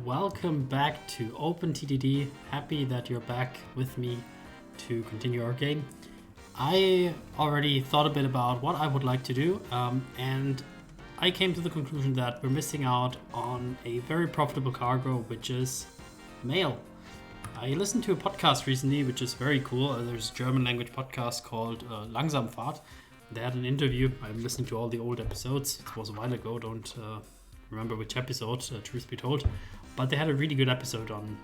welcome back to OpenTTD. Happy that you're back with me to continue our game. I already thought a bit about what I would like to do, and I came to the conclusion that we're missing out on a very profitable cargo, which is mail. I listened to a podcast recently, which is very cool. There's a German language podcast called Langsamfahrt. They had an interview. I'm listening to all the old episodes. It was a while ago. Don't remember which episode, truth be told. But they had a really good episode on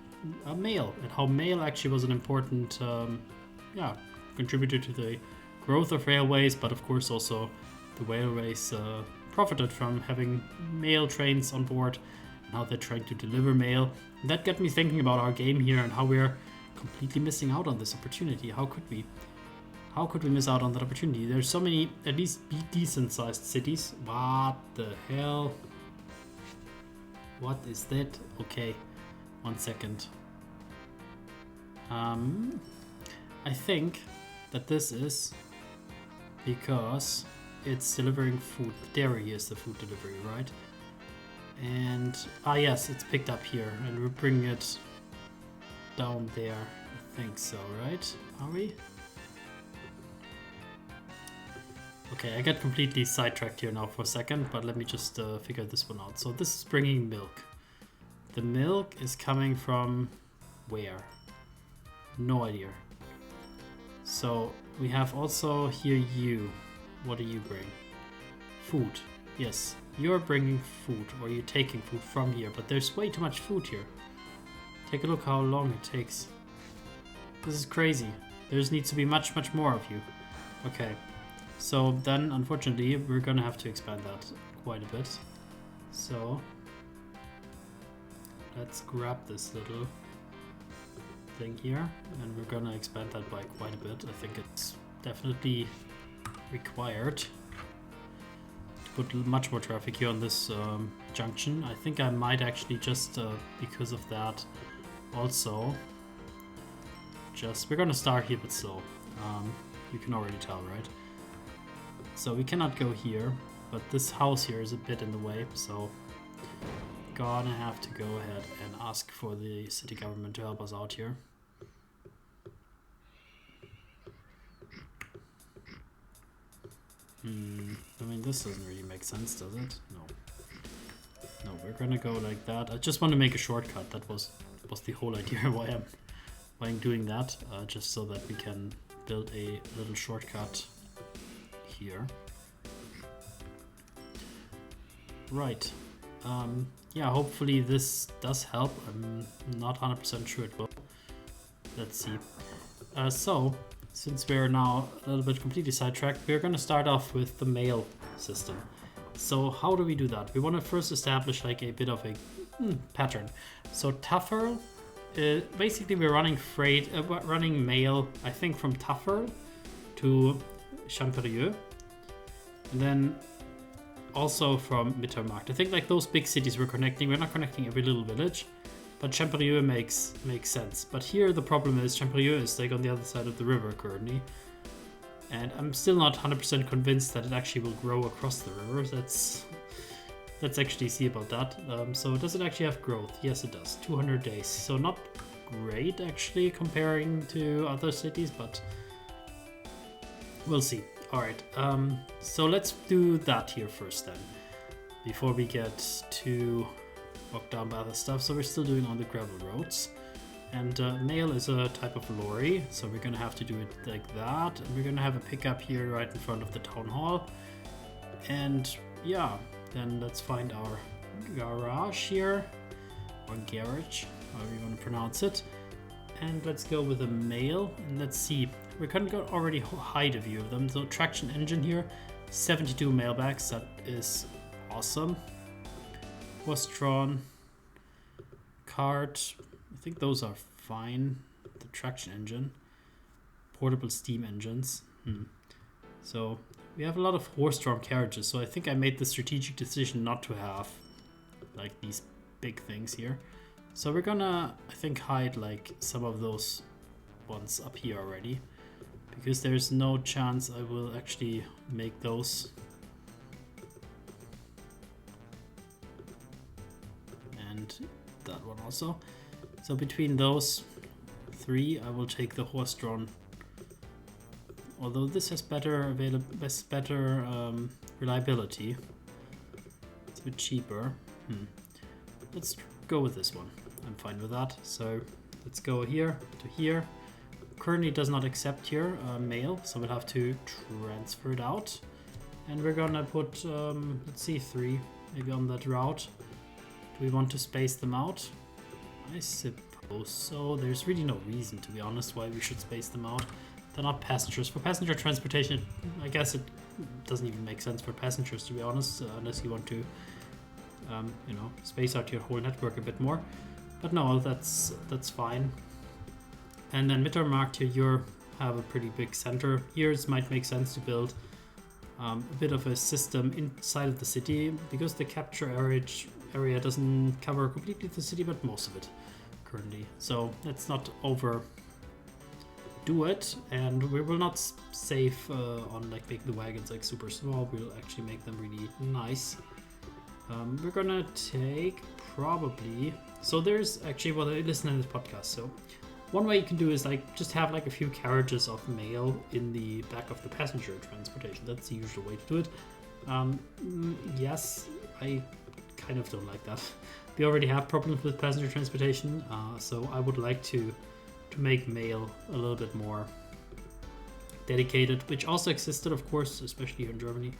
mail and how mail actually was an important contributor to the growth of railways. But of course also the railways profited from having mail trains on board and how they're trying to deliver mail. And that got me thinking about our game here and how we're completely missing out on this opportunity. How could we? How could we miss out on that opportunity? There's so many, at least decent sized cities. What the hell? What is that? Okay, 1 second. I think that this is because it's delivering food. There he is, the food delivery, right? And, yes, it's picked up here and we're bringing it down there. I think so, right? Are we? Okay, I got completely sidetracked here now for a second, but let me just figure this one out. So this is bringing milk. The milk is coming from where? No idea. So we have also here you. What do you bring? Food. Yes, you're bringing food, or you're taking food from here, but there's way too much food here. Take a look how long it takes. This is crazy. There needs to be much more of you. Okay. So then, unfortunately, we're gonna have to expand that quite a bit. So let's grab this little thing here, and we're gonna expand that by quite a bit. I think it's definitely required to put much more traffic here on this junction. I think I might actually just, because of that, also we're gonna start here, but slow. You can already tell, right? So we cannot go here, but this house here is a bit in the way, so gonna have to go ahead and ask for the city government to help us out here. I mean, this doesn't really make sense, does it? No, we're gonna go like that. I just want to make a shortcut. That was the whole idea why I'm doing that, just so that we can build a little shortcut here. Right. Yeah, hopefully this does help. I'm not 100% sure it will. Let's see. So, since we're now a little bit completely sidetracked, we're going to start off with the mail system. So how do we do that? We want to first establish like a bit of a pattern. So Tafferl, basically we're running running mail, I think from Tafferl to Champerieux, and then also from Mittermarkt. I think like those big cities we're connecting. We're not connecting every little village, but Champerieux makes sense. But here the problem is Champerieux is like on the other side of the river currently, and I'm still not 100% convinced that it actually will grow across the river. Let's actually see about that. So does it actually have growth? Yes, it does. 200 days. So not great actually comparing to other cities, but we'll see. Alright, so let's do that here first then, before we get too bogged down by other stuff. So we're still doing on the gravel roads, and mail is a type of lorry, so we're gonna have to do it like that, and we're gonna have a pickup here right in front of the town hall. And yeah, then let's find our garage here, or garage, however you want to pronounce it, and let's go with a mail, and let's see. We're going to already hide a view of them. So traction engine here, 72 mailbags, that is awesome. Horse-drawn, cart, I think those are fine. The traction engine, portable steam engines. So we have a lot of horse-drawn carriages, so I think I made the strategic decision not to have like these big things here. So we're gonna, I think, hide like some of those ones up here already, because there's no chance I will actually make those. And that one also. So between those 3, I will take the horse-drawn. Although this has better reliability. It's a bit cheaper. Let's go with this one. I'm fine with that. So let's go here to here. Currently does not accept here mail, so we'll have to transfer it out. And we're gonna put, let's see, 3 maybe on that route. Do we want to space them out? I suppose so. There's really no reason, to be honest, why we should space them out. They're not passengers. For passenger transportation, I guess it doesn't even make sense for passengers, to be honest, unless you want to, you know, space out your whole network a bit more. But no, that's fine. And then Mittermarkt here, you have a pretty big center. Here it might make sense to build a bit of a system inside of the city, because the capture area doesn't cover completely the city, but most of it currently. So let's not overdo it, and we will not save on like making the wagons like super small. We'll actually make them really nice. We're gonna take probably, so there's actually, well, listen to this podcast, so one way you can do is like just have like a few carriages of mail in the back of the passenger transportation. That's the usual way to do it. Yes, I kind of don't like that. We already have problems with passenger transportation, so I would like to make mail a little bit more dedicated, which also existed, of course, especially here in Germany.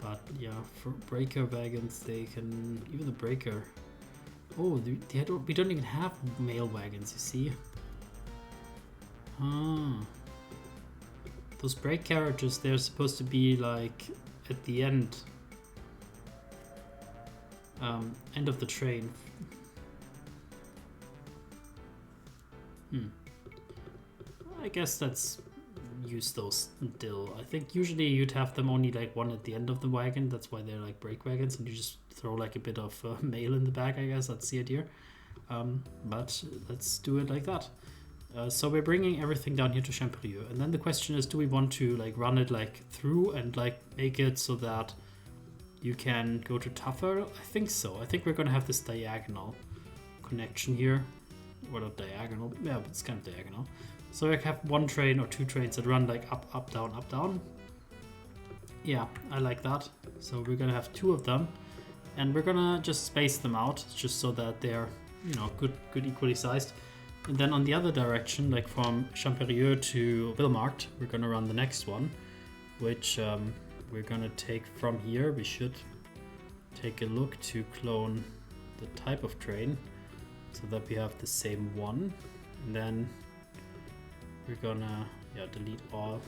But yeah, for breaker wagons, they can, even the breaker. Oh, we don't even have mail wagons, you see. Those brake carriages, they're supposed to be like at the end of the train. I guess that's use those still. I think usually you'd have them only like one at the end of the wagon. That's why they're like brake wagons, and you just throw like a bit of mail in the back. I guess that's the idea. But let's do it like that. So we're bringing everything down here to Champerieux, and then the question is, do we want to like run it like through and like make it so that you can go to Tafel? I think so. I think we're gonna have this diagonal connection here, or not diagonal, yeah, but it's kind of diagonal. So I have 1 train or 2 trains that run like up, up, down, up, down. Yeah, I like that. So we're gonna have 2 of them, and we're gonna just space them out just so that they're, you know, good equally sized. And then on the other direction, like from Champerieux to Vilmarkt, we're gonna run the next one, which we're gonna take from here. We should take a look to clone the type of train so that we have the same one. And then we're gonna delete all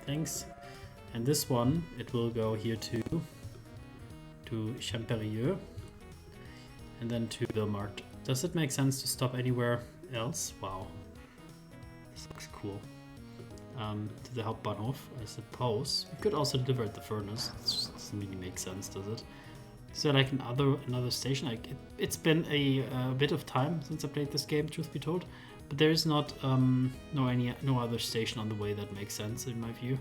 things. And this one, it will go here to Champerieux and then to Vilmarkt. Does it make sense to stop anywhere else? Wow, this looks cool. To the Hauptbahnhof, I suppose. We could also deliver at the furnace. It just doesn't really make sense, does it? Is there like another station? Like it's been a bit of time since I played this game, truth be told, but there is not no other station on the way that makes sense in my view.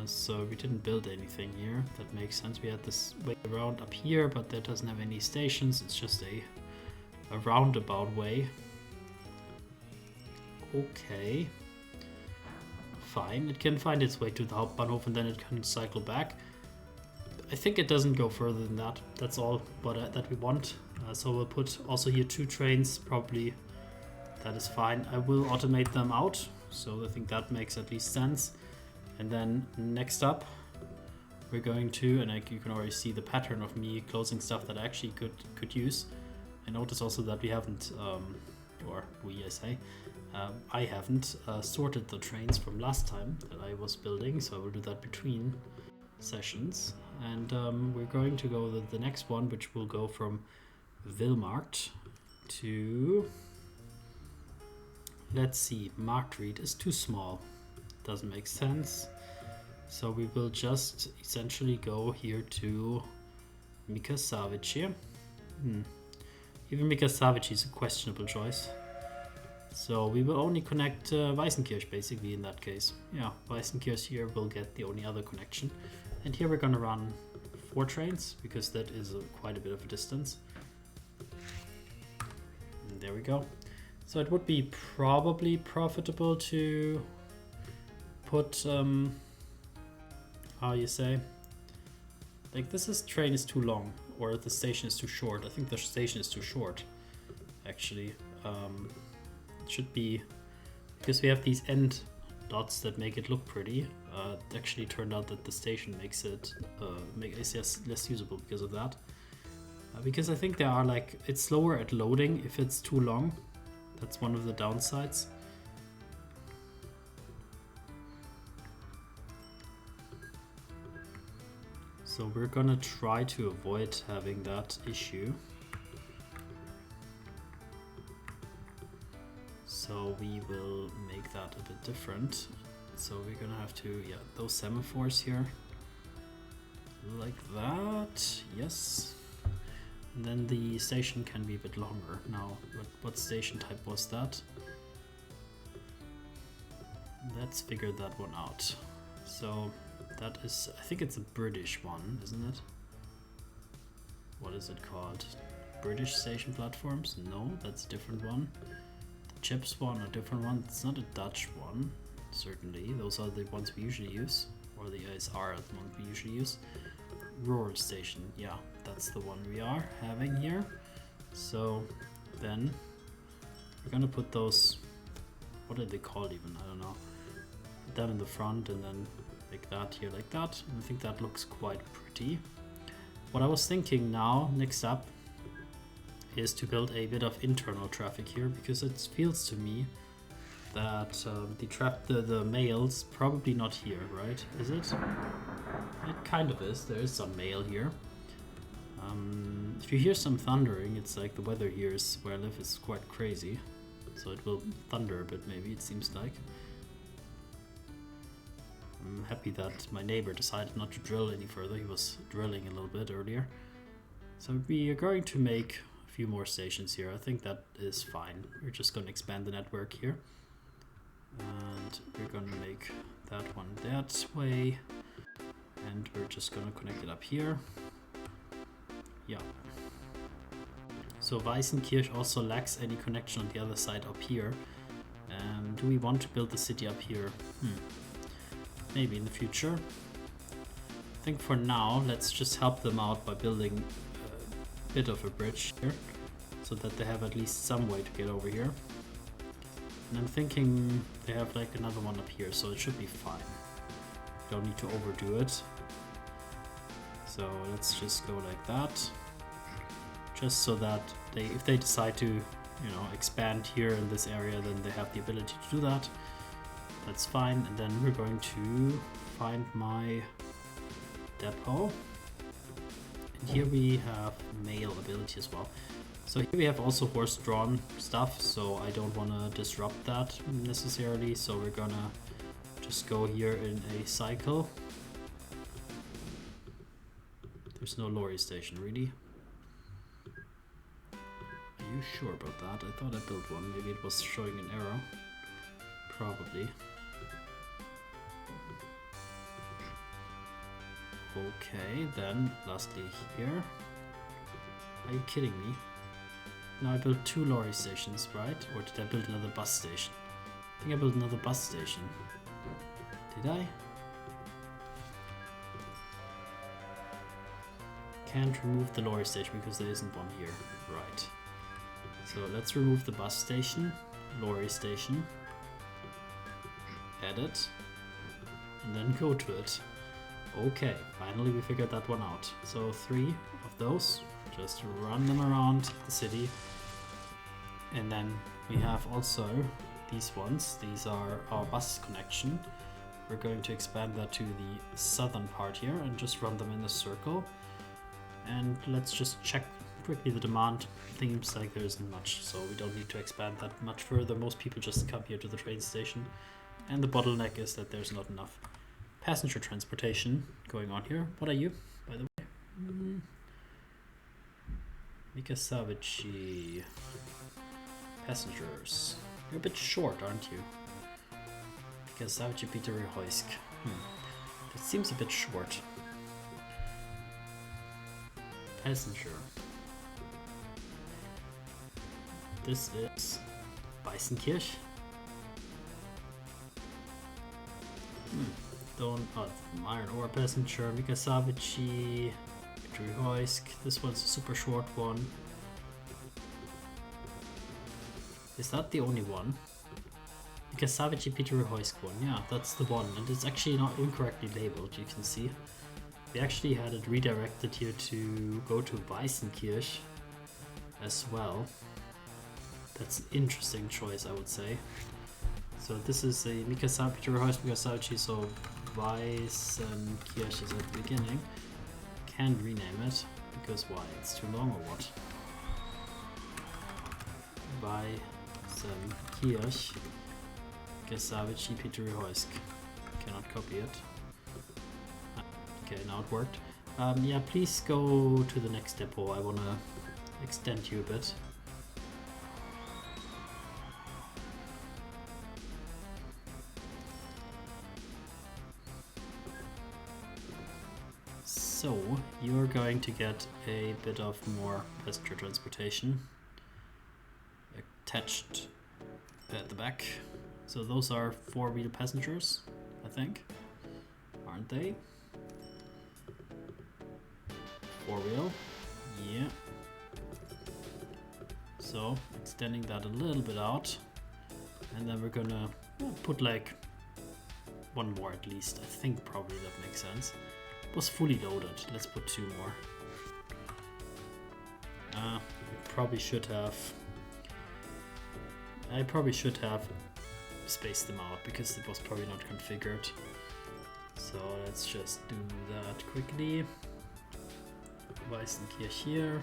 So we didn't build anything here that makes sense. We had this way around up here, but that doesn't have any stations. It's just a roundabout way. Okay, fine. It can find its way to the Hauptbahnhof and then it can cycle back. I think it doesn't go further than that. That's all that we want. So we'll put also here 2 trains, probably. That is fine. I will automate them out, so I think that makes at least sense. And then next up, we're going to, and you can already see the pattern of me closing stuff that I actually could use. I notice also that we haven't, I haven't sorted the trains from last time that I was building, so I will do that between sessions. And we're going to go the next one, which will go from Vilmarkt to, let's see, Marktried is too small. Doesn't make sense. So we will just essentially go here to Mikasavici. Even Mikasavici is a questionable choice. So we will only connect Weißenkirch basically in that case. Yeah, Weißenkirch here will get the only other connection. And here we're gonna run 4 trains because that is quite a bit of a distance. There we go. So it would be probably profitable to put, how you say, like train is too long, or the station is too short. I think the station is too short, actually. It should be, because we have these end dots that make it look pretty. It actually turned out that the station makes it less usable because of that. Because I think it's slower at loading if it's too long. That's one of the downsides. So we're gonna try to avoid having that issue. So we will make that a bit different. So we're gonna have to, yeah, those semaphores here. Like that, yes. And then the station can be a bit longer. Now, what station type was that? Let's figure that one out. So that is, I think it's a British one, isn't it? What is it called? British station platforms? No, that's a different one. The chips one, a different one. It's not a Dutch one, certainly. Those are the ones we usually use, or the ASR are the ones we usually use. Rural station, yeah, that's the one we are having here. So then we're gonna put those, what are they called even? I don't know. Put them in the front and then like that here, like that. And I think that looks quite pretty. What I was thinking now, next up, is to build a bit of internal traffic here, because it feels to me that the mail's probably not here, right? Is it? It kind of is. There is some mail here. If you hear some thundering, it's like the weather here is where I live is quite crazy. So it will thunder a bit, maybe, it seems like. I'm happy that my neighbor decided not to drill any further. He was drilling a little bit earlier. So we are going to make a few more stations here. I think that is fine. We're just going to expand the network here. And we're going to make that one that way. And we're just going to connect it up here. Yeah. So Weißenkirch also lacks any connection on the other side up here. Do we want to build the city up here? Maybe in the future. I think for now, let's just help them out by building a bit of a bridge here, so that they have at least some way to get over here. And I'm thinking they have like another one up here, so it should be fine. Don't need to overdo it. So let's just go like that. Just so that if they decide to, expand here in this area, then they have the ability to do that. That's fine. And then we're going to find my depot. And here we have mail ability as well. So here we have also horse-drawn stuff, so I don't want to disrupt that necessarily. So we're gonna just go here in a cycle. There's no lorry station, really? Are you sure about that? I thought I built one. Maybe it was showing an error. Probably. Okay, then lastly here. Are you kidding me? No, I built 2 lorry stations, right? Or did I build another bus station? I think I built another bus station. Did I? Can't remove the lorry station because there isn't one here. Right. So let's remove the bus station, lorry station, edit, and then go to it. Okay, finally we figured that one out. So 3 of those, just run them around the city. And then we have also these ones. These are our bus connection. We're going to expand that to the southern part here and just run them in a circle. And let's just check quickly the demand. Seems like there isn't much, so we don't need to expand that much further. Most people just come here to the train station. And the bottleneck is that there's not enough passenger transportation going on here. What are you, by the way? Mika Savici. Passengers. You're a bit short, aren't you? Mika Savici Peter Hoysk. That seems a bit short. Passenger. this is Weißenkirch. Iron ore passenger, Mika Savici, Petri-Hoysk. This one's a super short one. Is that the only one? Mika Savici, Petri-Hoysk one. Yeah, that's the one. And it's actually not incorrectly labeled, you can see. We actually had it redirected here to go to Weißenkirch as well. That's an interesting choice, I would say. So this is a Mika Savici, Mika Savici, so Weißenkirch is at the beginning. Can't rename it, because why? It's too long or what? Weißenkirch, Mika Savici, Petri-Hoysk. Cannot copy it. Okay, now it worked. Yeah, please go to the next depot. I wanna extend you a bit. So, you're going to get a bit of more passenger transportation attached at the back. So those are four-wheel passengers, I think, aren't they? Four-wheel, yeah. So, extending that a little bit out, and then we're gonna put like one more at least. I think probably that makes sense. Was fully loaded. Let's put two more. I probably should have spaced them out because it was probably not configured. So let's just do that quickly. Weißenkirch here,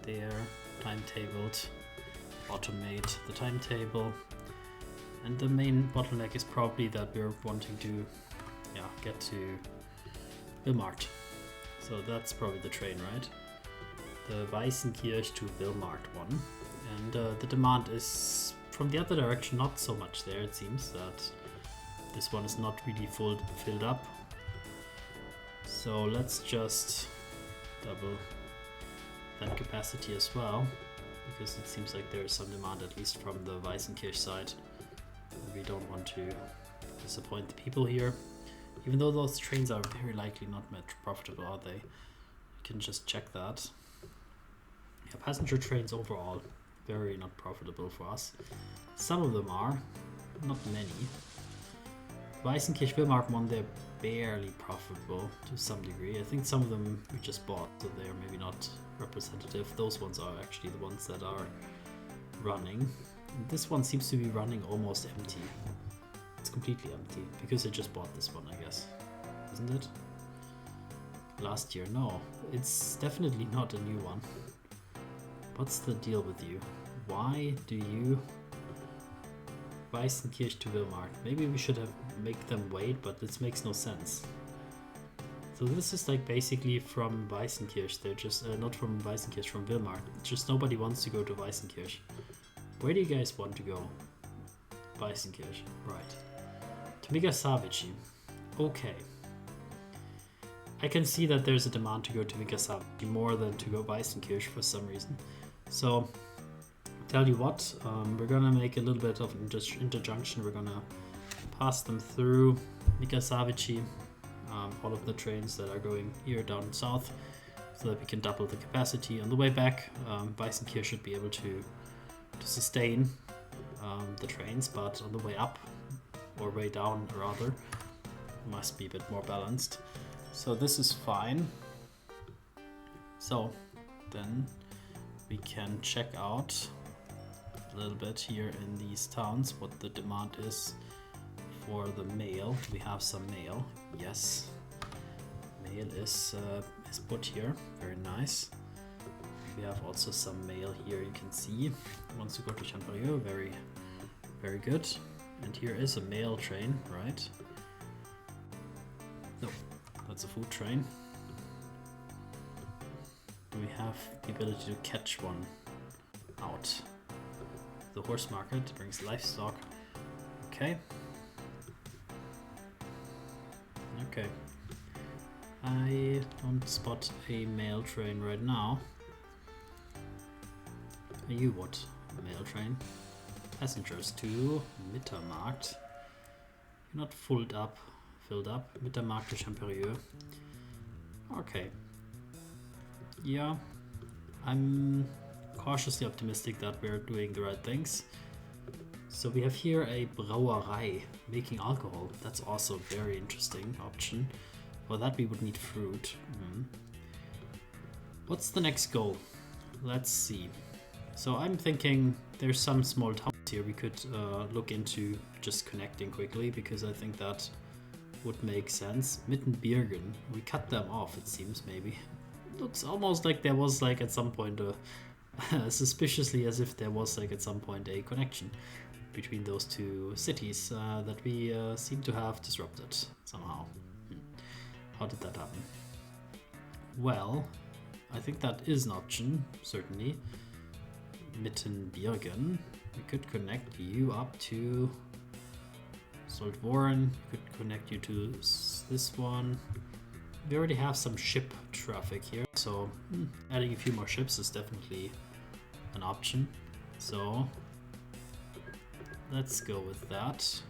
there, timetabled, automate the timetable. And the main bottleneck is probably that we're wanting to get to Vilmart. So that's probably the train, right? The Weißenkirch to Vilmart one. And the demand is from the other direction not so much there. It seems that this one is not really filled up. So let's just double that capacity as well, because it seems like there is some demand at least from the Weißenkirch side. We don't want to disappoint the people here. Even though those trains are very likely not much profitable, are they? You can just check that. Yeah, passenger trains overall, very not profitable for us. Some of them are, not many. Weißenkirch Vilmart one, they're barely profitable to some degree. I think some of them we just bought, so they're maybe not representative. Those ones are actually the ones that are running. And this one seems to be running almost empty. It's completely empty, because I just bought this one, I guess. Isn't it? Last year, no. It's definitely not a new one. What's the deal with you? Why do you... Weißenkirch to Vilmart. Maybe we should have make them wait, but this makes no sense. So this is like basically from Weißenkirch. They're just, not from Weißenkirch, from Vilmart. Just nobody wants to go to Weißenkirch. Where do you guys want to go? Weißenkirch, right. To Mika Savici. Okay. I can see that there's a demand to go to Mika Savici more than to go Weißenkirch for some reason. So, tell you what, we're gonna make a little bit of interjunction. We're gonna pass them through Mika Savici, all of the trains that are going here down south, so that we can double the capacity. On the way back, Weißenkirch should be able to sustain the trains, but on the way up, or way down rather, must be a bit more balanced. So this is fine. So then we can check out a little bit here in these towns what the demand is for the mail. Do we have some mail? Yes. Mail is put here. Very nice. We have also some mail here, you can see. Wants to go to Champalieu, very, very good. And here is a mail train, right? No, that's a food train. We have the ability to catch one out. The horse market brings livestock. Okay. Okay. I don't spot a mail train right now. You what? mail train. Passengers to Mittermarkt. You're not filled up. Mittermarkt to Champerieux. Okay. Yeah, I'm cautiously optimistic that we're doing the right things. So we have here a Brauerei making alcohol. That's also a very interesting option. For that we would need fruit. What's the next goal? Let's see. So I'm thinking there's some small towns here we could look into just connecting quickly, because I think that would make sense. Mittenbirgen, we cut them off, it seems, maybe. Looks almost like there was like at some point suspiciously as if there was like at some point a connection between those two cities that we seem to have disrupted somehow. How did that happen? Well, I think that is an option, certainly. Mittenbirgen, we could connect you up to Soltvoren, we could connect you to this one. We already have some ship traffic here, so adding a few more ships is definitely an option. So let's go with that.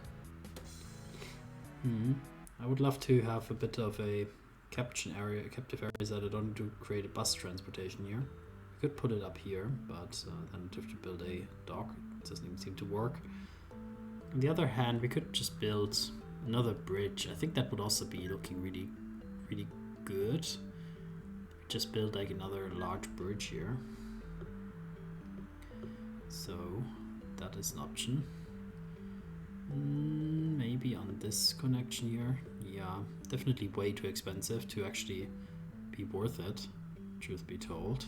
I would love to have a bit of a captive area that I don't need to create a bus transportation here. We could put it up here, but then I'd have to build a dock. It doesn't even seem to work. On the other hand, we could just build another bridge. I think that would also be looking really good. Just build like another large bridge here. So that is an option. Maybe on this connection here. Yeah, definitely way too expensive to actually be worth it, truth be told.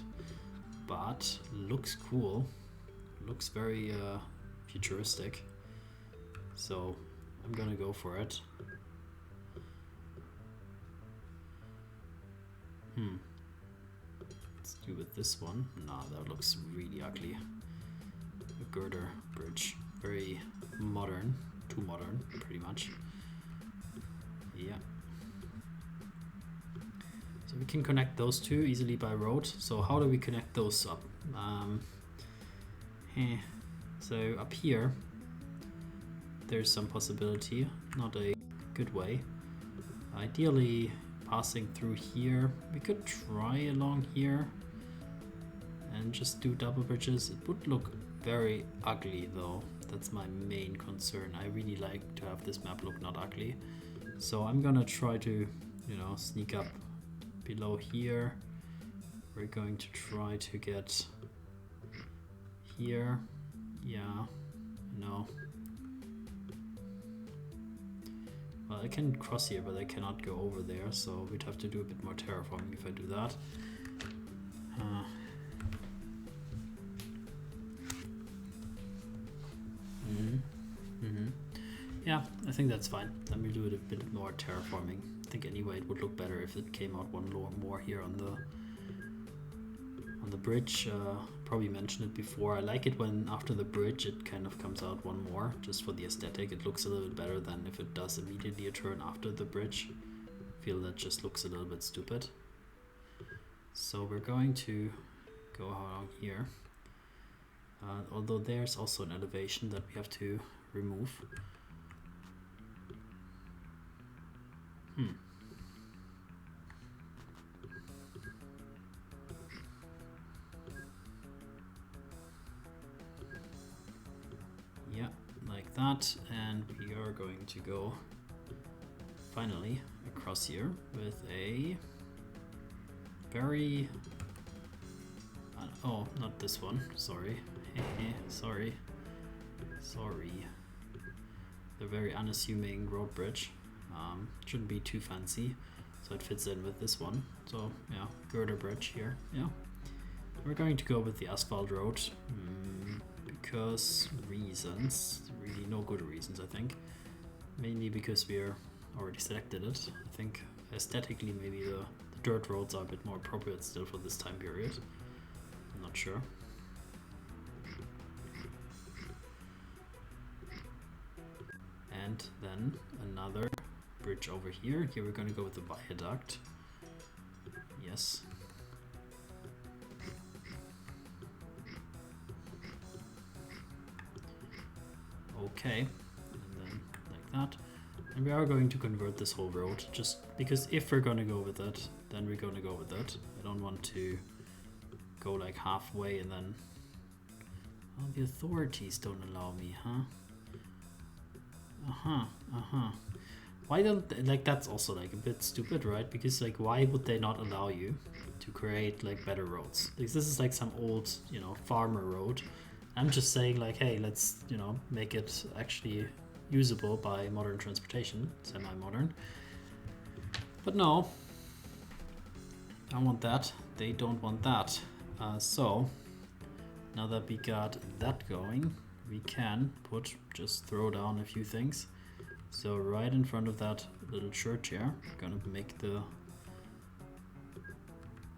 But looks cool. Looks very futuristic. So I'm gonna go for it. Let's do with this one. Nah, that looks really ugly. A girder bridge. Very modern. Too modern, pretty much. Yeah. So we can connect those two easily by road. So how do we connect those up? So up here, there's some possibility. Not a good way. Ideally, passing through here. We could try along here and just do double bridges. It would look very ugly though. That's my main concern. I really like to have this map look not ugly. So I'm gonna try to, sneak up below here. We're going to try to get here. Yeah, no. Well, I can cross here, but I cannot go over there, so we'd have to do a bit more terraforming if I do that. Yeah, I think that's fine. Let me do it a bit more terraforming. I think anyway it would look better if it came out one more here on the bridge. Probably mentioned it before. I like it when after the bridge it kind of comes out one more, just for the aesthetic. It looks a little bit better than if it does immediately a turn after the bridge. I feel that just looks a little bit stupid. So we're going to go along here. Although there's also an elevation that we have to remove. Yeah, like that, and we are going to go finally across here with a very oh, not this one, sorry. sorry. The very unassuming road bridge. Shouldn't be too fancy, so it fits in with this one. So yeah, girder bridge here. Yeah, we're going to go with the asphalt road because reasons, really no good reasons, I think. Mainly because we're already selected it. I think aesthetically maybe the dirt roads are a bit more appropriate still for this time period. I'm not sure. And then another bridge over here. Here we're going to go with the viaduct. Yes. okay, and then like that. And we are going to convert this whole road, just because if we're gonna go with it, then we're gonna go with it. I don't want to go like halfway and then... Oh, the authorities don't allow me, huh? Why don't, like, that's also like a bit stupid, right? Because like, why would they not allow you to create like better roads? Like, this is like some old, you know, farmer road. I'm just saying like, hey, let's, you know, make it actually usable by modern transportation, semi-modern. But no, I want that. They don't want that. So now that we got that going, we can just throw down a few things. So right in front of that little church here, we're gonna make the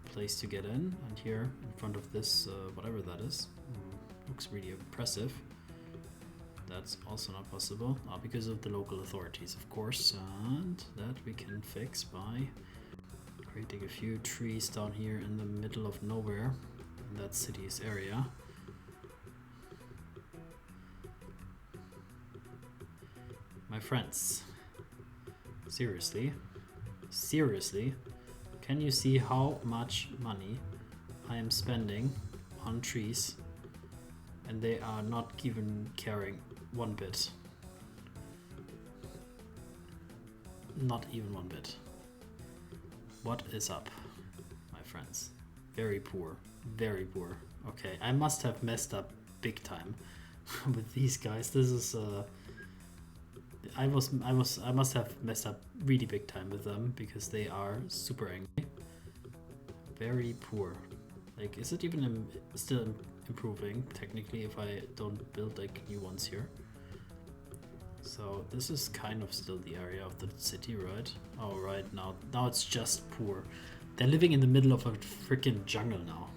place to get in, and here in front of this, whatever that is, looks really impressive. That's also not possible, because of the local authorities, of course, and that we can fix by creating a few trees down here in the middle of nowhere in that city's area. My friends, seriously, can you see how much money I am spending on trees, and they are not even caring one bit? Not even one bit. What is up, my friends? Very poor, very poor. Okay, I must have messed up big time with these guys. This is I must have messed up really big time with them, because they are super angry. Very poor. Like, is it even still improving technically if I don't build like new ones here? So this is kind of still the area of the city, right? Oh, right, now it's just poor. They're living in the middle of a freaking jungle now.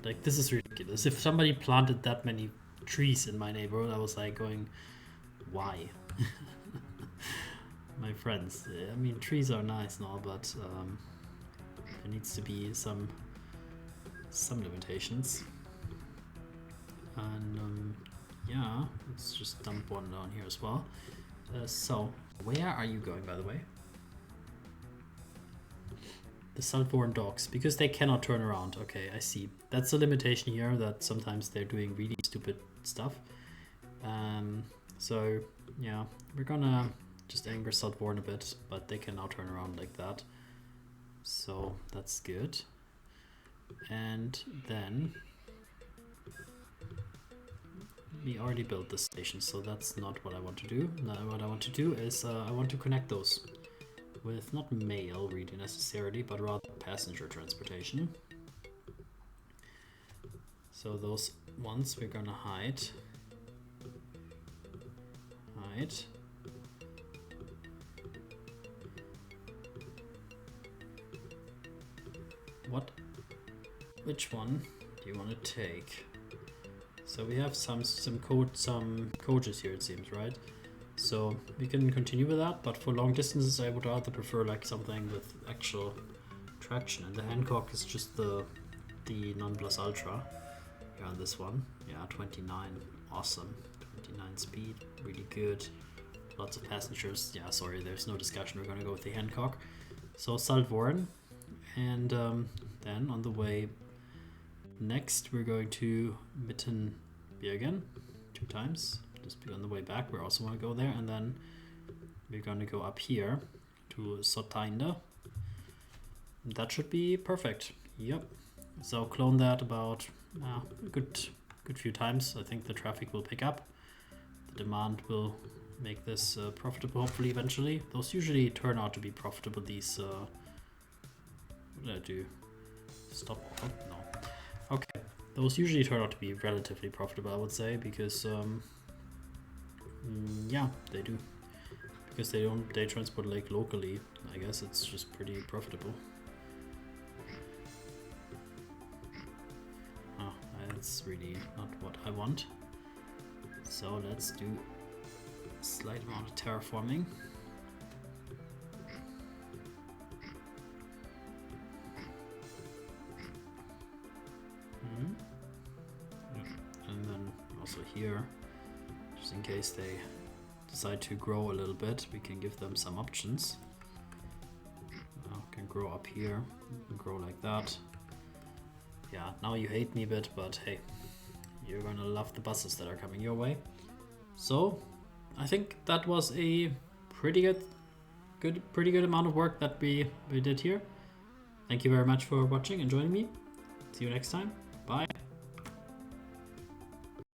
Like, this is ridiculous. If somebody planted that many trees in my neighborhood, I was like going, why? My friends, I mean, trees are nice and all, but there needs to be some limitations. And yeah, let's just dump one down here as well. So, where are you going, by the way? The Saltborn dogs, because they cannot turn around. Okay, I see. That's a limitation here, that sometimes they're doing really stupid stuff. So, yeah, we're gonna just anger Saltborn a bit, but they can now turn around like that. So, that's good. And then we already built this station, so that's not what I want to do. Now, what I want to do is I want to connect those with not mail really necessarily, but rather passenger transportation. So those ones we're gonna hide. Which one do you want to take? So we have some coaches here, it seems, right? So we can continue with that, but for long distances I would rather prefer like something with actual traction, and the Hancock is just the non plus ultra here on this one. Yeah, 29, awesome. 29 speed, really good. Lots of passengers. Yeah, sorry, there's no discussion. We're gonna go with the Hancock. So Saltborn, and then on the way next we're going to Mittenbergen 2 times. Just be on the way back. We also want to go there, and then we're gonna go up here to Sotainde. That should be perfect. Yep. So clone that about a good few times. I think the traffic will pick up. The demand will make this profitable, hopefully, eventually. Those usually turn out to be profitable, these... what did I do? Stop? Oh, no. Okay. Those usually turn out to be relatively profitable, I would say, because... yeah, they do. Because they transport like locally. I guess it's just pretty profitable. Oh, that's really not what I want. So let's do a slight amount of terraforming. And then also here, just in case they decide to grow a little bit. We can give them some options. Can grow up here and grow like that. Yeah, now you hate me a bit, but hey, you're gonna love the buses that are coming your way. So I think that was a pretty good amount of work that we did here. Thank you very much for watching and joining me. See you next time. Bye.